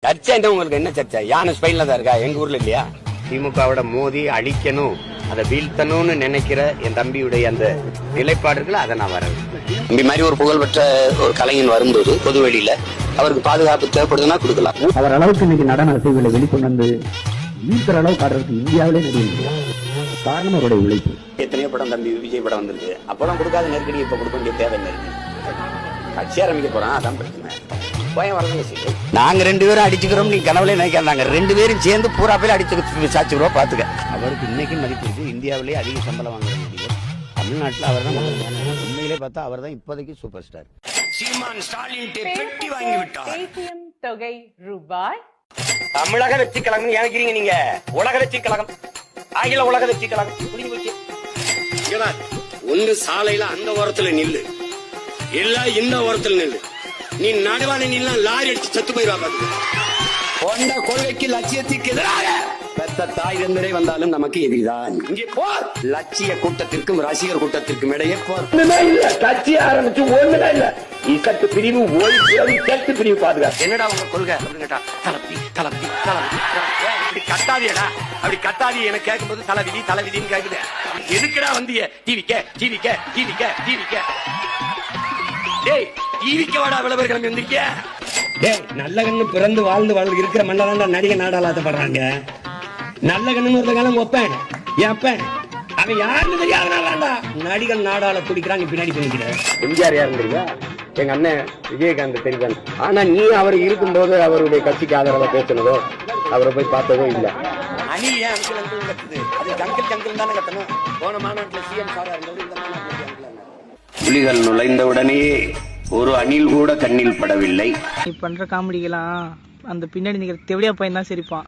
சர்ச்சை உங்களுக்கு என்ன சர்ச்சை? யானை ஸ்பெயின்ல தான் இருக்கா, எங்க ஊர்ல இல்லையா? திமுகவோட மோதி அழிக்கணும், அதை வீழ்த்தணும்னு நினைக்கிற என் தம்பியுடைய அந்த நிலைப்பாடுகள், அதை நான் வரேன். தம்பி மாதிரி ஒரு புகழ்பெற்ற ஒரு கலைஞன் வரும்போது பொது வெளியில அவருக்கு பாதுகாப்பு தேவைப்படுதுன்னா கொடுக்கலாம். அவர் அளவுக்கு இன்னைக்கு நடன அசைவுகளை வெளிக்கொண்டு வந்து வீழ்த்துற அளவு காட்டுறதுக்கு இந்தியாவிலே நடிக முடியாது. காரணம் அவருடைய உழைப்பு. எத்தனையோ படம் தம்பி விஜய் படம் வந்திருக்கு, அப்பெல்லாம் கொடுக்காத நெருக்கடி இப்ப கொடுக்க வேண்டிய தேவை இருக்கு. கட்சி ஆரம்பிக்க போறான், அதான் பிரச்சனை. பயம் வரது. நாங்க 2 பேரும் அடிச்சுக்கிறோம், நீ கனவுல நினைக்கிறாங்க. 2 பேரும் சேர்ந்து பூரா பேர் அடிச்சு சாச்சுக்கிறோம். பாத்துக்க, அவருக்கு இன்னைக்கு மதிப்பு இருக்கு. இந்தியாவிலேயே அதிக சம்பளம் வாங்குற நடிகர் தமிழ்நாட்டில் அவர் தான். உண்மையிலே பார்த்தா அவர் தான் இப்போதைக்கு சூப்பர் ஸ்டார். சீமான் ஸ்டாலின் பெட்டி வாங்கி விட்டார். தொகை ரூபாய். தமிழக வெற்றி கழகம் நினைக்கிறீங்க நீங்க? உலக வெற்றி கழகம், ஆங்கில உலக வெற்றி கழகம் முடிஞ்சு போச்சு. ஒன்று சாலையில அந்த ஓரத்துல நில்லு, இல்ல இந்த ஓரத்துல நில்லு. நீ நடுவான நில்ல, லாரி அடிச்சு செத்து போயிருவா. கொண்ட கொள்கைக்கு லட்சியத்திற்கு எதிராக பெத்த தாய் தந்தரை வந்தாலும் நமக்கு எதிரிதான். இங்கே போர். லட்சிய கூட்டத்திற்கும் ரசிகர் கூட்டத்திற்கும் இடையே போர். கட்சி ஆரம்பிச்சு ஒண்ணுமே இல்ல. இசத்து பிரிவு ஓய்வு செத்து பிரிவு பாதுகாப்பு. என்னடா உங்க கொள்கை அப்படின்னு கேட்டா, தளபதி தளபதி தளபதி. இப்படி கட்டாதியடா, அப்படி கட்டாதி எனக்கு கேட்கும்போது தளவிதி தளவிதின்னு கேக்குது. எதுக்குடா வந்திய டிவிக்க டிவிக்க டிவிக்க டிவிக்க? டேய், டிவிக்க வாடா விளம்பரம் எந்திரிக்க. டேய், நல்ல கண்ணு பிறந்து வாழ்ந்து இருக்கிற மண்டலாண்டா நடிகை நாடாளாத்தப்படுறாங்க. நல்ல கண்ணு ஒரு காலம் ஒப்பேன் ஏப்பேன், அவன் யாருன்னு தெரியாதனாலடா நடிகன் நாடாள துடிக்கிறாங்க. பின்னாடி பண்ணிக்கிறேன். எம்ஜிஆர் யாருன்னு தெரியுமா? எங்க அண்ணன் விஜயகாந்த் தெரியும். ஆனா நீ அவர் இருக்கும்போது அவருடைய கட்சிக்கு ஆதரவா பேசுனதோ, அவரை போய் பார்த்ததோ இல்ல. அணி ஏன் அங்கிள் கத்துது? அது அங்கிள் அங்கிள் தானே கத்தணும். போன மாநாட்டில் சிஎம் சாரா இருந்தது, இந்த மாநாட்டில் புலிகள் நுழைந்தவுடனே ஒரு அணில் கூட கண்ணில் படவில்லை. நீ பண்ற காமெடிகளாம் அந்த பின்னாடி நிக்கிற தெவடியா பையன் தான் சிரிப்பான்.